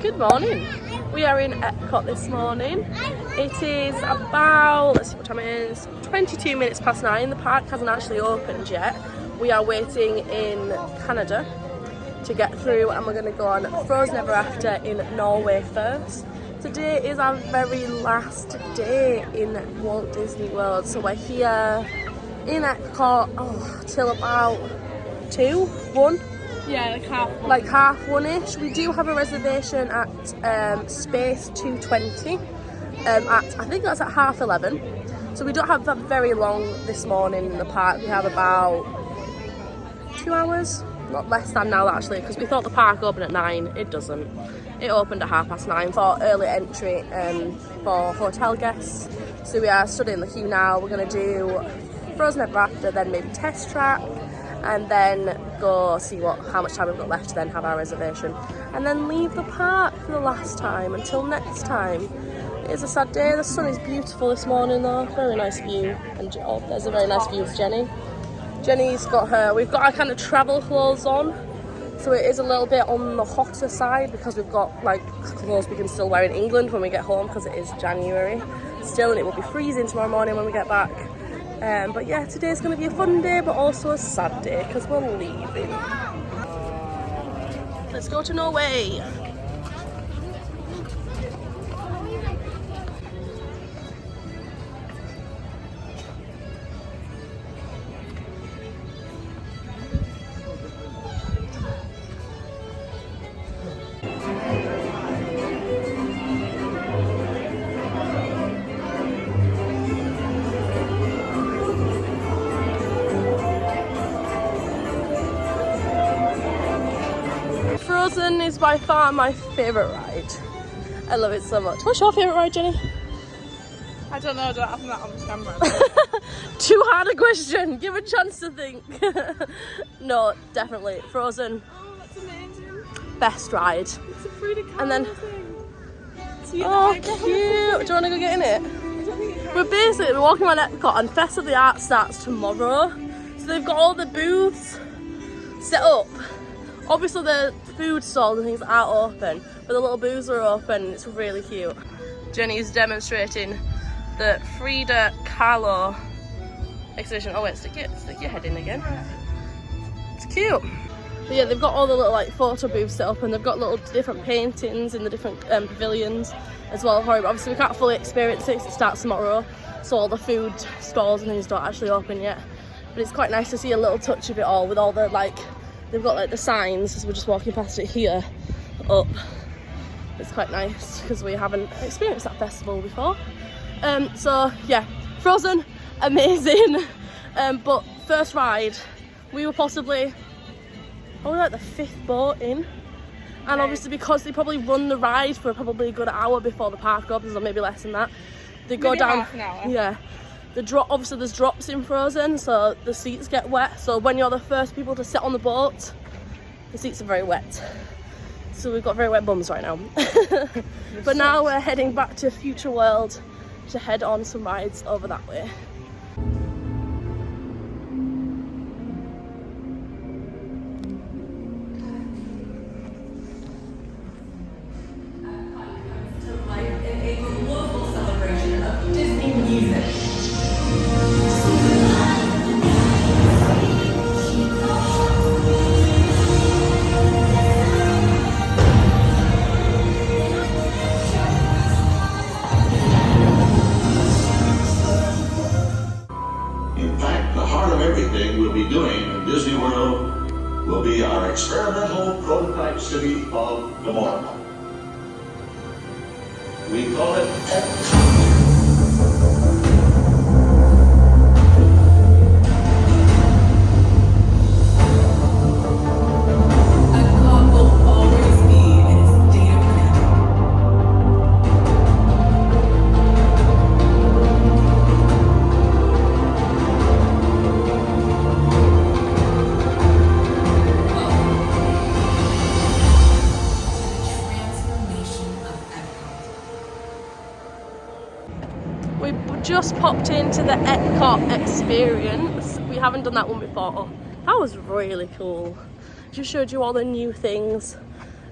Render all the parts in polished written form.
Good morning. We are in Epcot this morning. It is about, let's see what time it is, 22 minutes past 9. The park hasn't actually opened yet. We are waiting in Canada to get through, and we're going to go on Frozen Ever After in Norway first. Today is our very last day in Walt Disney World, so we're here in Epcot till about 1. Yeah, like half 1ish. We do have a reservation at space 220 I think that's at 11:30. So we don't have that very long this morning in the park. We have about 2 hours, not less than now actually, because we thought the park opened at 9. It doesn't. It opened at 9:30 for early entry for hotel guests. So we are studying the queue now. We're going to do Frozen Ever After, then maybe Test Track, and then go see how much time we've got left, then have our reservation, and then leave the park for the last time until next time. It is a sad day. The sun is beautiful this morning though, very nice view, and there's a very nice view of Jenny. We've got our kind of travel clothes on, so it is a little bit on the hotter side because we've got like clothes we can still wear in England when we get home, because it is January still and it will be freezing tomorrow morning when we get back. But yeah, today's going to be a fun day, but also a sad day because we're leaving. Let's go to Norway. Frozen is by far my favourite ride. I love it so much. What's your favourite ride, Jenny? I don't know, I don't have that on the camera. Too hard a question. Give a chance to think. No, definitely Frozen. Oh, that's amazing. Best ride. It's a Frida Kahlo And then, thing. oh cute. Do you want to go get in it? We're walking around Epcot, and Fest of the Arts starts tomorrow. So they've got all the booths set up. Obviously the food stalls and things aren't open, but the little booths are open. It's really cute. Jenny's demonstrating the Frida Kahlo exhibition. Oh wait, stick your head in again. It's cute. But yeah, they've got all the little like photo booths set up, and they've got little different paintings in the different pavilions as well for it. But obviously we can't fully experience it 'cause it starts tomorrow, so all the food stalls and things don't actually open yet. But it's quite nice to see a little touch of it all with all the like, they've got like the signs as we're just walking past it here up. It's quite nice because we haven't experienced that festival before. So yeah, Frozen, amazing. But first ride, we were possibly like the 5th boat in, and obviously because they probably run the ride for probably a good hour before the park opens, or maybe less than that. They go down. Half an hour. Yeah. Obviously there's drops in Frozen, so the seats get wet. So when you're the first people to sit on the boat, the seats are very wet. So we've got very wet bums right now. But now we're heading back to Future World to head on some rides over that way. We'll be doing in Disney World will be our experimental prototype city of tomorrow. We call it Epcot. Just popped into the Epcot experience. We haven't done that one before. That was really cool. Just showed you all the new things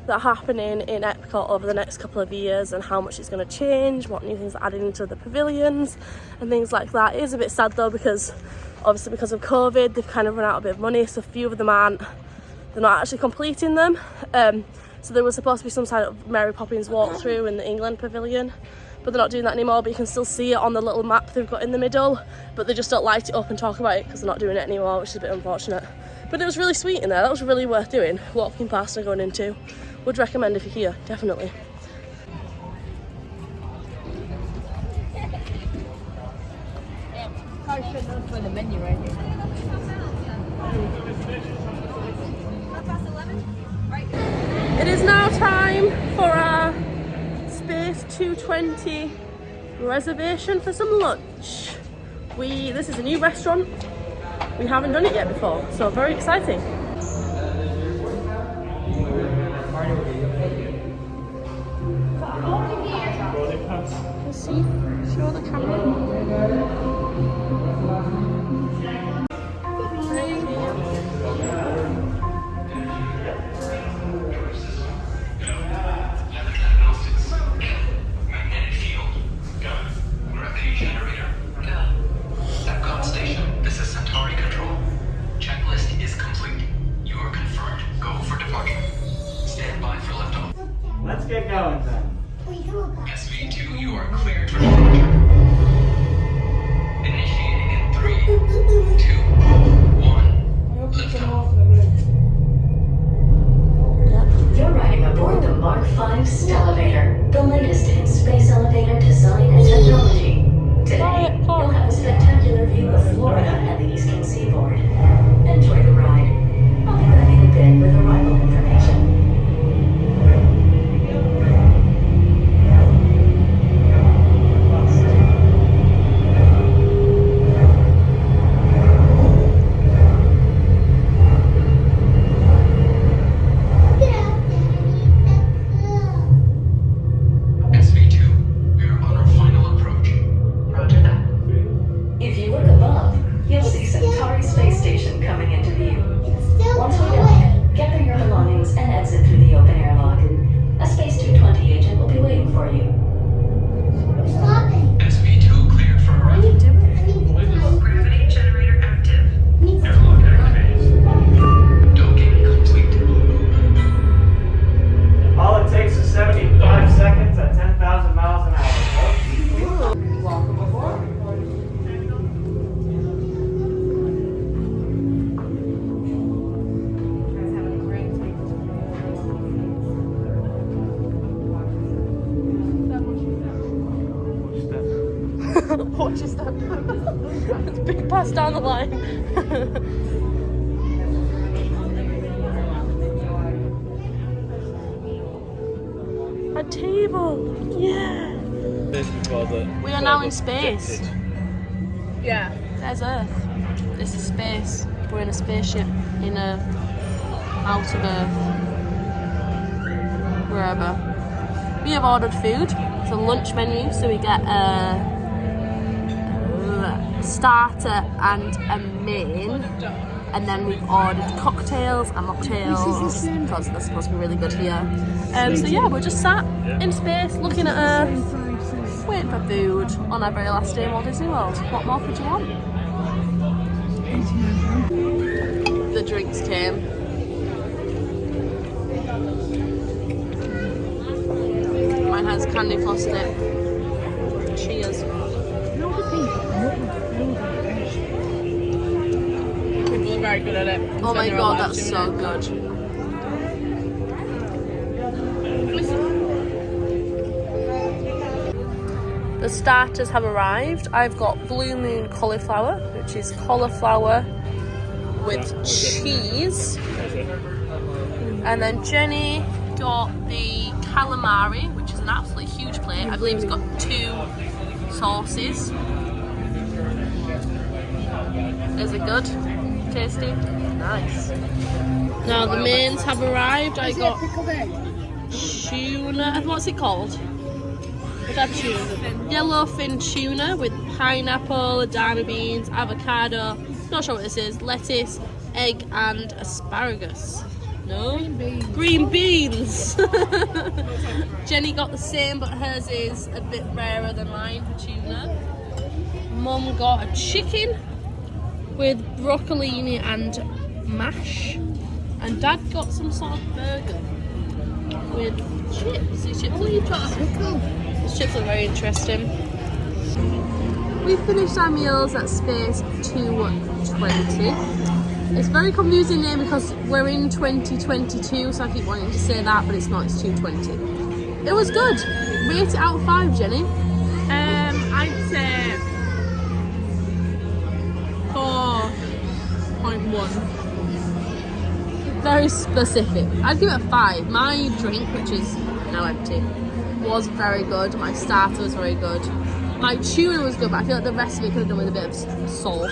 that are happening in Epcot over the next couple of years and how much it's going to change, what new things are added into the pavilions and things like that. It is a bit sad though, because obviously because of COVID they've kind of run out a bit of money, so a few of them they're not actually completing them. So there was supposed to be some sort of Mary Poppins walkthrough in the England pavilion, but they're not doing that anymore. But you can still see it on the little map they've got in the middle, but they just don't light it up and talk about it because they're not doing it anymore, which is a bit unfortunate. But it was really sweet in there. That was really worth doing, walking past and going into. Would recommend if you're here, definitely. Probably should know for the menu right here. It is now time for our Space 220 reservation for some lunch. This is a new restaurant. We haven't done it yet before, so very exciting. See? Show the camera. Magnetic field. Go. Gravity generator. Go. Epcot station. This is Centauri Control. Checklist is complete. You are confirmed. Go for departure. Stand by for liftoff. Let's get going then. SV2, you are cleared for departure. Initiating in 3, 2, 1. Liftoff. You're riding aboard the Mark V Stellarator, the latest in space elevator design and technology. Today, you'll have a spectacular view of Florida and the Eastern Seaboard. Enjoy the ride. I'll be back in a bit with arrival information. SV2, we are on our final approach. Roger that. If you look above, you'll see Centauri Space Station coming into view. Once we dock, gather your belongings and exit through the open airlock. A Space 220 agent will be waiting for you. SV2 cleared for arrival. Gravity generator active. Airlock activated. Docking complete. All it takes is 75 seconds at 10,000 miles an hour. Welcome aboard. Watch your step. It's a big pass down the line. A table. Yeah. We are now in space. Yeah. There's Earth. This is space. We're in a spaceship in a out of Earth. Wherever. We have ordered food. It's a lunch menu, so we get a starter and a main. And then we've ordered cocktails and mocktails because they're supposed to be really good here. So yeah, we're just sat in space looking at Earth, waiting for food on our very last day in Walt Disney World. What more could you want? The drinks came. Mine has candy floss in it. Cheers. People are very good at it. Oh my god, that's so good. The starters have arrived. I've got Blue Moon cauliflower, which is cauliflower with cheese. And then Jenny got the calamari, which is an absolutely huge plate. I believe it's got 2 sauces. Is it good? Tasty? Nice. Now the mains have arrived. I got tuna. What's it called? What's that tuna? Yellowfin tuna with pineapple, edamame beans, avocado. Not sure what this is. Lettuce, egg, and asparagus. No? Green beans. Jenny got the same, but hers is a bit rarer than mine for tuna. Mum got a chicken with broccolini and mash. And Dad got some sort of burger with chips. These chips These chips are very interesting. We finished our meals at Space 220. It's a very confusing name because we're in 2022, so I keep wanting to say that, but it's not, it's 220. It was good. Rate it out of 5, Jenny. I'd say 4.1. Very specific. I'd give it a 5. My drink, which is now empty, was very good. My starter was very good. My tuna was good, but I feel like the rest of it could have done with a bit of sauce.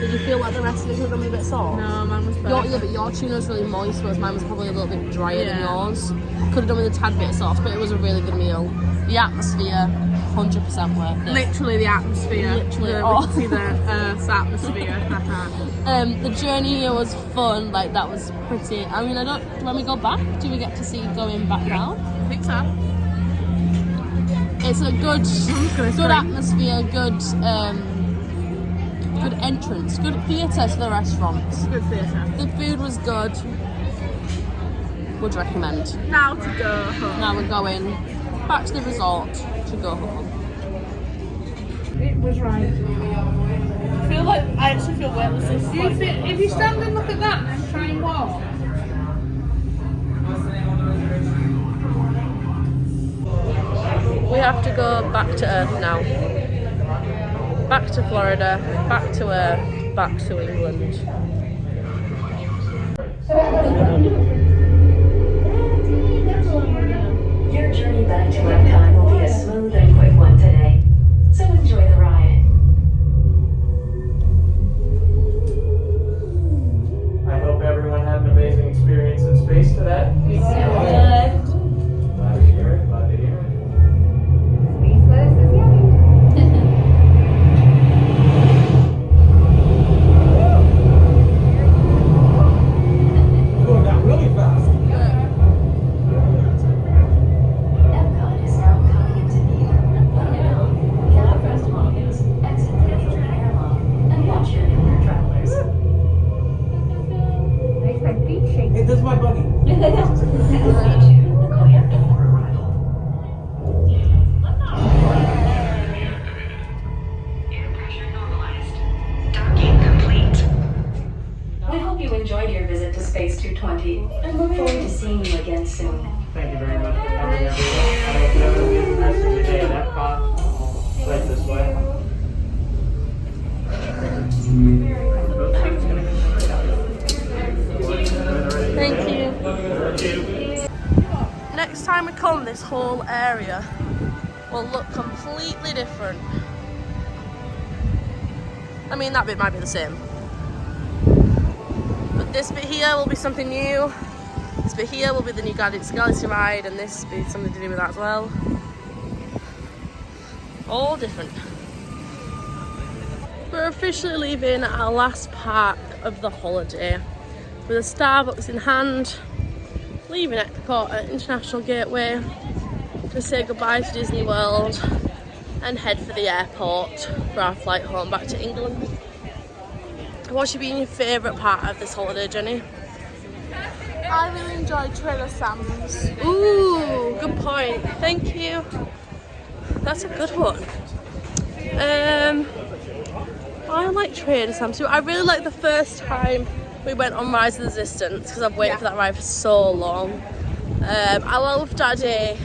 Did you feel like the rest of it could have done with a bit of sauce? No, mine was perfect. But your tuna was really moist, whereas mine was probably a little bit drier than yours. Could have done with a tad bit of sauce, but it was a really good meal. The atmosphere, 100% worth it. Literally the atmosphere. Literally. We can see the Earth's atmosphere. The journey here was fun. Like, that was pretty. I mean, when we go back, do we get to see going back now? I think so. It's a good atmosphere, good entrance, good theatre to the restaurants. Good theatre. The food was good. Would recommend. Now to go home. Now we're going back to the resort to go home. It was right. I actually feel weightless. If you stand and look at that and try and walk. We have to go back to Earth now. Back to Florida, back to Earth, back to England. Your journey back to Epcot will be a smooth and quick one today, so enjoy the ride. I hope everyone had an amazing experience in space today. Glad to hear it, glad to hear it. Going down really fast. Epcot is now coming into view. Now, get first logins, exit the airlock, and watch your newer travelers. Hey, there's my buggy. Clear for arrival. Air pressure normalized. Docking complete. We hope you enjoyed your visit to Space 220 and look forward to seeing you again soon. Thank you very much for coming, everyone. I hope you have an amazing rest of your day at Epcot. Right this way. Thank you. Next time we come, this whole area will look completely different. I mean, that bit might be the same. But this bit here will be something new. This bit here will be the new Guardians of the Galaxy ride, and this will be something to do with that as well. All different. We're officially leaving our last part of the holiday with a Starbucks in hand, leaving Epcot at International Gateway to say goodbye to Disney World and head for the airport for our flight home back to England. What should be your favourite part of this holiday, Jenny? I really enjoyed Trader Sam's. Ooh, good point. Thank you. That's a good one. I like Trader Sam's too. I really like the first time we went on Rise of the Resistance because I've waited for that ride for so long. I loved our day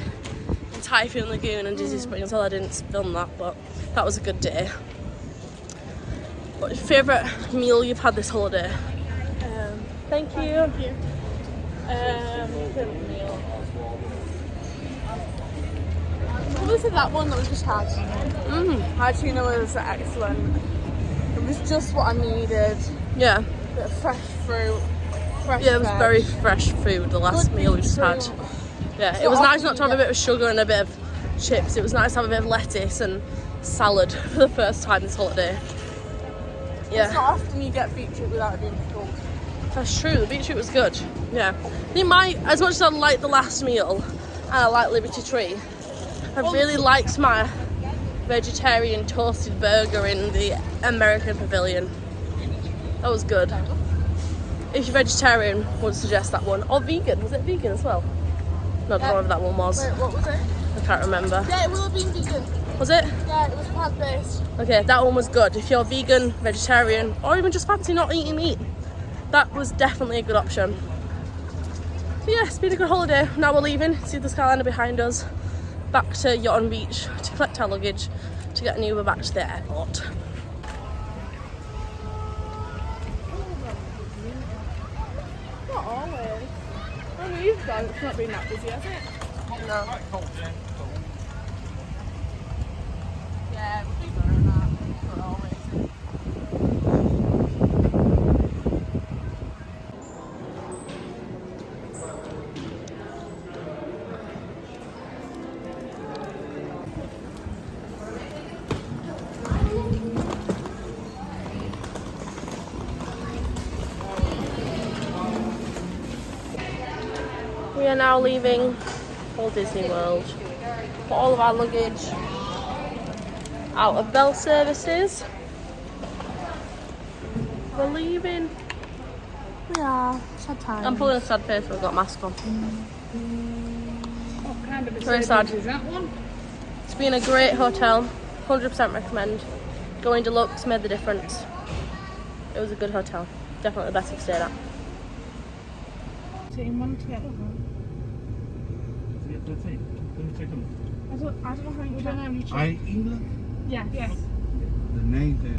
in Typhoon Lagoon and Disney Springs. Well, I didn't film that, but that was a good day. What's your favourite meal you've had this holiday? Thank you. Favourite meal. Probably say that one that we just had. Our tuna was excellent. It was just what I needed. Yeah. A bit of fresh fruit. Fresh Yeah, it was veg. very fresh food, the last meal we just had. Yeah, it was nice not to have a bit of sugar and a bit of chips. It was nice to have a bit of lettuce and salad for the first time this holiday. It's Yeah. not often you get beetroot without it being pickled. That's true, the beetroot was good. Yeah. I think as much as I liked the last meal and I like Liberty Tree, I really liked my vegetarian toasted burger in the American Pavilion. That was good. If you're vegetarian, I would suggest that one. Or vegan. Was it vegan as well? No, I don't know whatever that one was. Wait, what was it? I can't remember. Yeah, it will have been vegan. Was it? Yeah, it was plant-based. Okay, that one was good. If you're vegan, vegetarian, or even just fancy not eating meat, that was definitely a good option. But yeah, it's been a good holiday. Now we're leaving. See the Skyliner behind us. Back to Yacht Beach to collect our luggage to get an Uber back to the airport. Not always. When we've gone, it's not been that busy, has it? No. Yeah, we've been better than that. Not always. We are now leaving Walt Disney World. Put all of our luggage out of Bell Services. We're leaving. We are. Sad time. I'm pulling a sad face, but I've got a mask on. What kind of Very sad. is that one? It's been a great hotel. 100% recommend. Going deluxe made the difference. It was a good hotel. Definitely the best we've stayed at. Team one together. I don't know how you don't know you check. England? Yeah. Yes. The name there.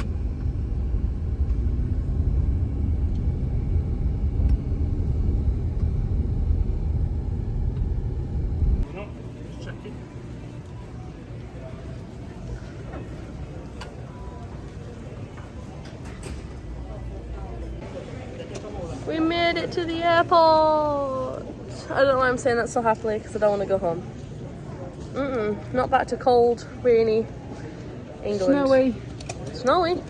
We made it to the airport. I don't know why I'm saying that so happily because I don't want to go home. Not back to cold, rainy England. Snowy.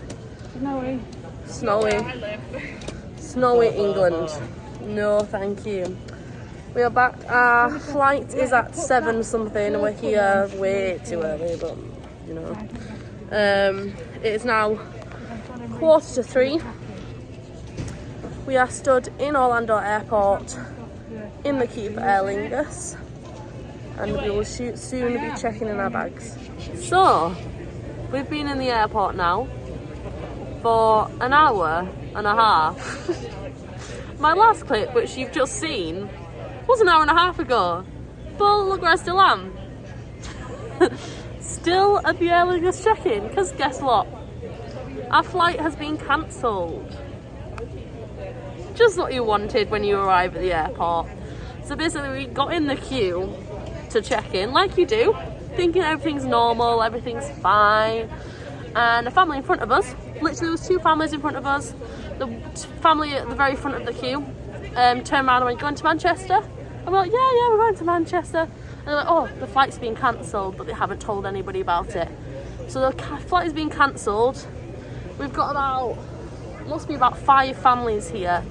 Snowy England. No, thank you. We are back. Our flight is at 7 something and we're here way too early, but you know. It is now 2:45. We are stood in Orlando Airport in the queue for Aer Lingus, and we will soon be checking in our bags. So, we've been in the airport now for an hour and a half. My last clip, which you've just seen, was an hour and a half ago. But look where I still am. Still at the Aer Lingus check-in, because guess what? Our flight has been cancelled. Just what you wanted when you arrive at the airport. So basically we got in the queue to check in, like you do, thinking everything's normal, everything's fine. And a family in front of us, literally there was 2 families in front of us. The family at the very front of the queue turned around and went, going to Manchester? And we're like, yeah, we're going to Manchester. And they're like, oh, the flight's been cancelled, but they haven't told anybody about it. So the flight has been cancelled. We've got must be about 5 families here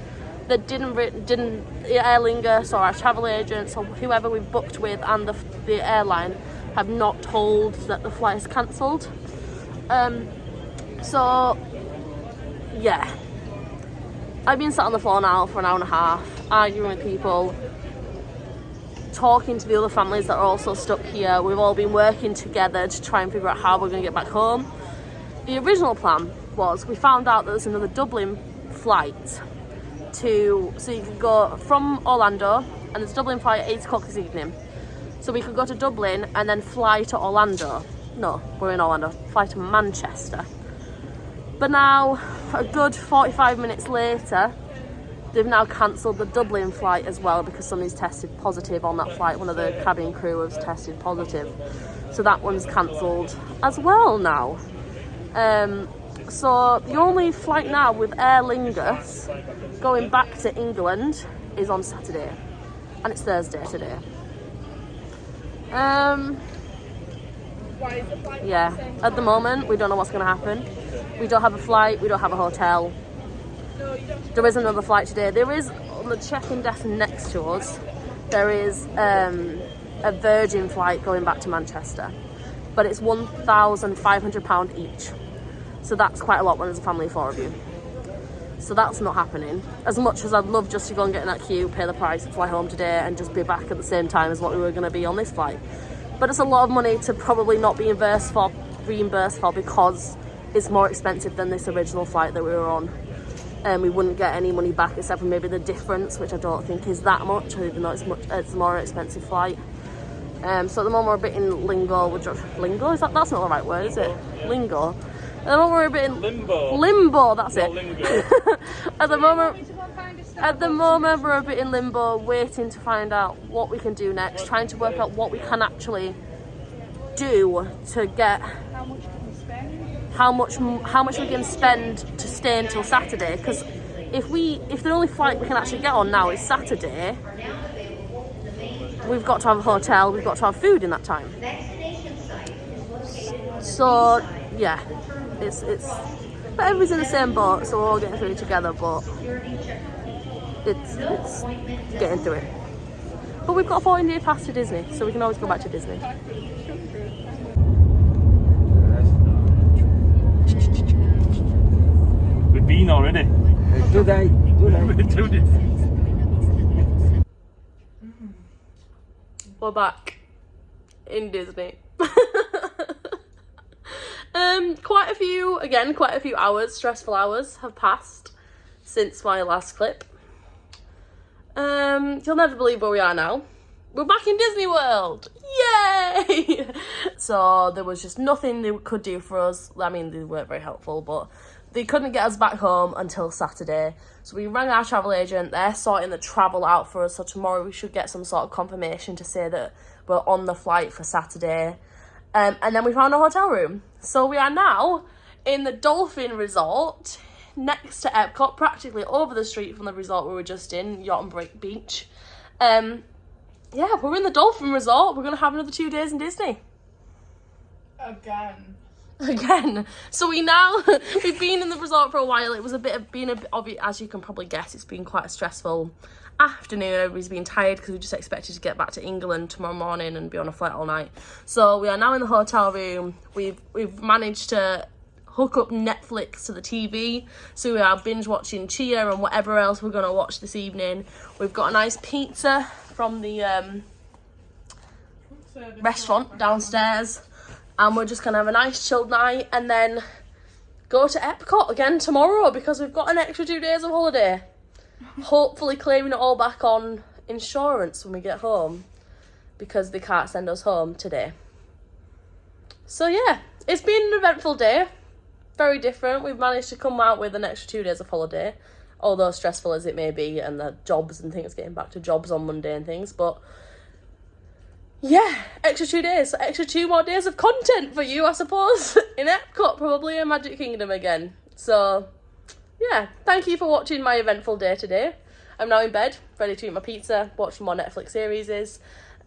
that didn't Aer Lingus or our travel agents or whoever we've booked with and the airline have not told that the flight is cancelled. So yeah, I've been sat on the floor now for an hour and a half, arguing with people, talking to the other families that are also stuck here. We've all been working together to try and figure out how we're going to get back home. The original plan was, we found out that there's another Dublin flight so you could go from Orlando, and there's a Dublin flight at 8 o'clock this evening. So we could go to Dublin and then fly to Orlando. No, we're in Orlando. Fly to Manchester. But now, a good 45 minutes later, they've now cancelled the Dublin flight as well because somebody's tested positive on that flight. One of the cabin crew has tested positive. So that one's cancelled as well now. So the only flight now with Aer Lingus going back to England is on Saturday, and it's Thursday today. Yeah, at the moment we don't know what's going to happen. We don't have a flight, we don't have a hotel. There is another flight today. There is, on the check-in desk next to us, there is a Virgin flight going back to Manchester. But it's £1,500 each. So that's quite a lot when there's a family of 4 of you. So that's not happening. As much as I'd love just to go and get in that queue, pay the price and fly home today and just be back at the same time as what we were going to be on this flight. But it's a lot of money to probably not be reimbursed for because it's more expensive than this original flight that we were on. And we wouldn't get any money back except for maybe the difference, which I don't think is that much, even though it's a more expensive flight. So at the moment we're a bit in lingo. Lingo? That's not the right word, is it? Lingo. At the moment we're a bit in limbo. That's it. At the moment we're a bit in limbo, waiting to find out what we can do next, trying to work out what we can actually do to get how much we can spend to stay until Saturday. Because if the only flight we can actually get on now is Saturday, we've got to have a hotel, we've got to have food in that time. So yeah, it's but everybody's in the same boat, so we're all getting through it together, but it's getting through it. But we've got a 14-day pass to Disney, so we can always go back to Disney. We've been already. Today. We're back in Disney. Quite a few hours, stressful hours have passed since my last clip. You'll never believe where we are now. We're back in Disney World! Yay! So there was just nothing they could do for us. I mean, they weren't very helpful, but they couldn't get us back home until Saturday. So we rang our travel agent. They're sorting the travel out for us. So tomorrow we should get some sort of confirmation to say that we're on the flight for Saturday. And then we found a hotel room. So we are now in the Dolphin Resort next to Epcot, practically over the street from the resort we were just in, Yacht and Break Beach. Yeah, we're in the Dolphin Resort. We're going to have another 2 days in Disney. Again. So we've been in the resort for a while. It was as you can probably guess, it's been quite a stressful afternoon. Everybody's been tired because we just expected to get back to England tomorrow morning and be on a flight all night. So we are now in the hotel room. We've managed to hook up Netflix to the TV, so we are binge watching Chia and whatever else we're going to watch this evening. We've got a nice pizza from the restaurant downstairs, and we're just going to have a nice chilled night and then go to Epcot again tomorrow because we've got an extra 2 days of holiday. Hopefully claiming it all back on insurance when we get home because they can't send us home today. So yeah, it's been an eventful day. Very different. We've managed to come out with an extra 2 days of holiday, although stressful as it may be, and the jobs and things, getting back to jobs on Monday and things, but yeah, extra 2 days, so extra 2 more days of content for you, I suppose, in Epcot, probably, in Magic Kingdom again. So yeah, thank you for watching my eventful day today. I'm now in bed, ready to eat my pizza, watch more Netflix series,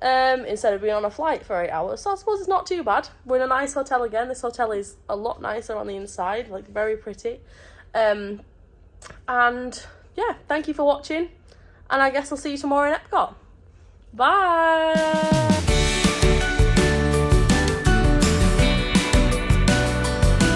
instead of being on a flight for 8 hours. So I suppose it's not too bad. We're in a nice hotel again. This hotel is a lot nicer on the inside, like very pretty. And yeah, thank you for watching. And I guess I'll see you tomorrow in Epcot. Bye!